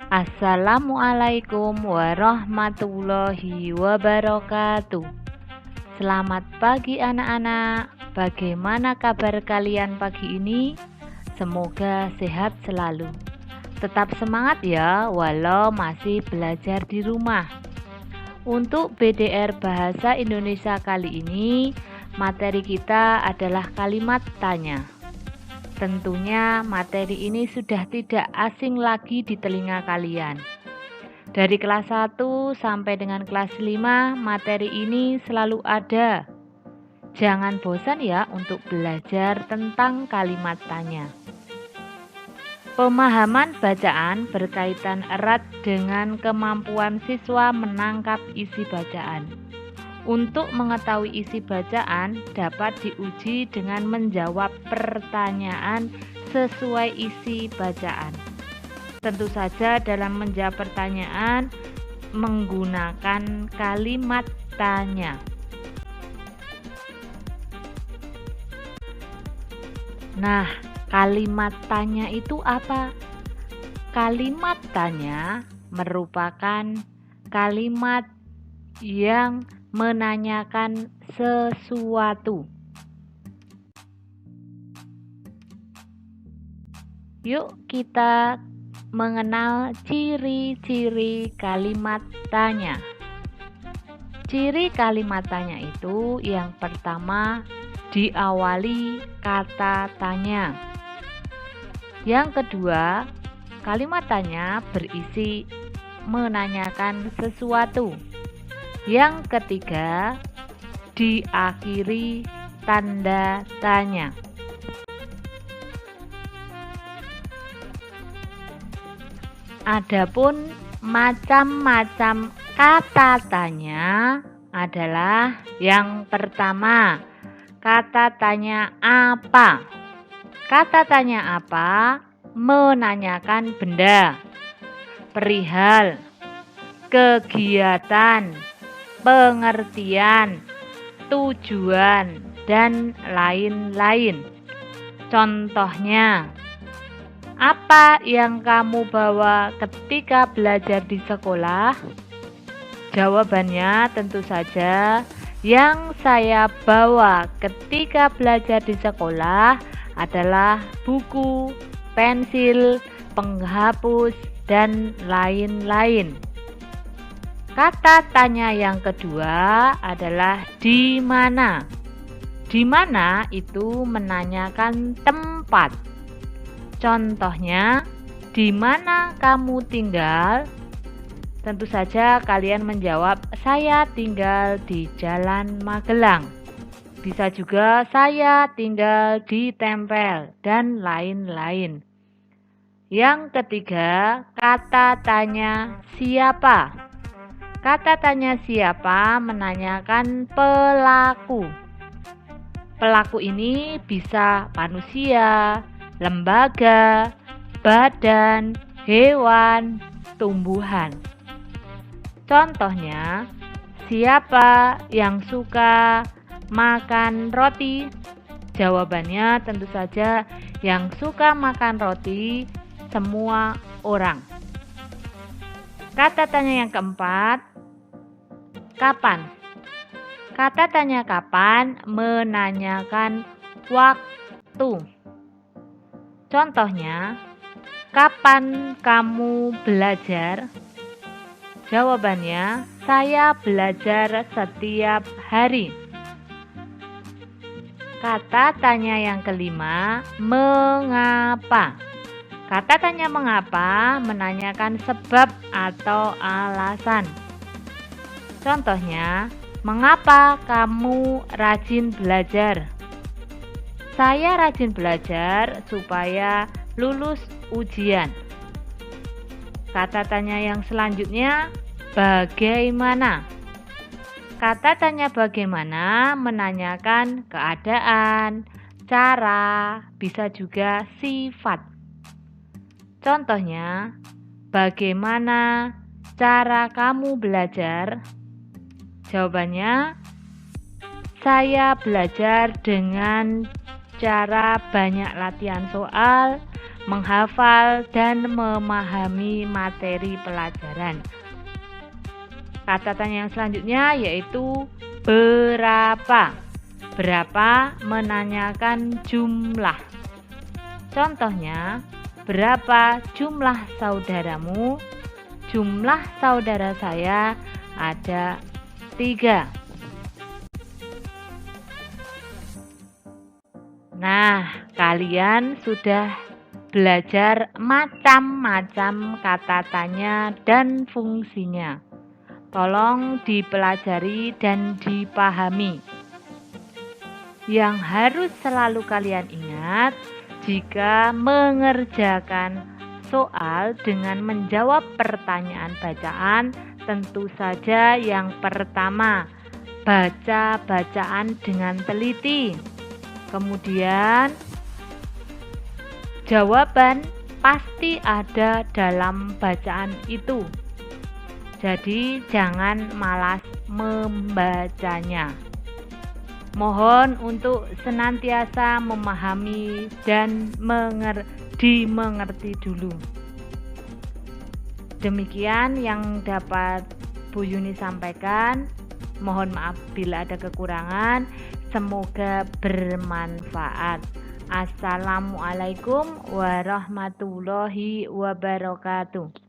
Assalamualaikum warahmatullahi wabarakatuh. Selamat pagi anak-anak. Bagaimana kabar kalian pagi ini? Semoga sehat selalu. Tetap semangat ya, walau masih belajar di rumah. Untuk BDR Bahasa Indonesia kali ini, materi kita adalah kalimat tanya. Tentunya materi ini sudah tidak asing lagi di telinga kalian. Dari kelas 1 sampai dengan kelas 5, materi ini selalu ada. Jangan bosan ya untuk belajar tentang kalimat tanya. Pemahaman bacaan berkaitan erat dengan kemampuan siswa menangkap isi bacaan. Untuk mengetahui isi bacaan dapat diuji dengan menjawab pertanyaan sesuai isi bacaan. Tentu saja dalam menjawab pertanyaan menggunakan kalimat tanya. Nah, kalimat tanya itu apa? Kalimat tanya merupakan kalimat yang menanyakan sesuatu. Yuk kita mengenal ciri-ciri kalimat tanya. Ciri kalimat tanya itu yang pertama diawali kata tanya. Yang kedua, kalimat tanya berisi menanyakan sesuatu. Yang ketiga, diakhiri tanda tanya. Adapun macam-macam kata tanya adalah yang pertama, kata tanya apa. Kata tanya apa menanyakan benda, perihal, kegiatan, pengertian, tujuan, dan lain-lain. Contohnya, apa yang kamu bawa ketika belajar di sekolah? Jawabannya tentu saja, yang saya bawa ketika belajar di sekolah adalah buku, pensil, penghapus, dan lain-lain. Kata tanya yang kedua adalah di mana. Di mana itu menanyakan tempat. Contohnya, di mana kamu tinggal? Tentu saja kalian menjawab, saya tinggal di Jalan Magelang. Bisa juga saya tinggal di Tempel, dan lain-lain. Yang ketiga, kata tanya siapa. Kata tanya siapa menanyakan pelaku. Pelaku ini bisa manusia, lembaga, badan, hewan, tumbuhan. Contohnya, siapa yang suka makan roti? Jawabannya tentu saja yang suka makan roti semua orang. Kata tanya yang keempat, kapan? Kata tanya kapan menanyakan waktu. Contohnya, kapan kamu belajar? Jawabannya, saya belajar setiap hari. Kata tanya yang kelima, mengapa? Kata tanya mengapa menanyakan sebab atau alasan. Contohnya, mengapa kamu rajin belajar? Saya rajin belajar supaya lulus ujian. Kata tanya yang selanjutnya, bagaimana? Kata tanya bagaimana menanyakan keadaan, cara, bisa juga sifat. Contohnya, bagaimana cara kamu belajar? Jawabannya, saya belajar dengan cara banyak latihan soal, menghafal, dan memahami materi pelajaran. Kata tanya yang selanjutnya yaitu berapa. Berapa menanyakan jumlah. Contohnya, berapa jumlah saudaramu? Jumlah saudara saya ada 3. Nah, kalian sudah belajar macam-macam kata tanya dan fungsinya. Tolong dipelajari dan dipahami. Yang harus selalu kalian ingat, jika mengerjakan soal dengan menjawab pertanyaan bacaan, tentu saja yang pertama, baca bacaan dengan teliti. Kemudian, jawaban pasti ada dalam bacaan itu. Jadi, jangan malas membacanya. Mohon untuk senantiasa memahami dan dimengerti dulu. Demikian yang dapat Bu Yuni sampaikan. Mohon maaf bila ada kekurangan. Semoga bermanfaat. Assalamualaikum warahmatullahi wabarakatuh.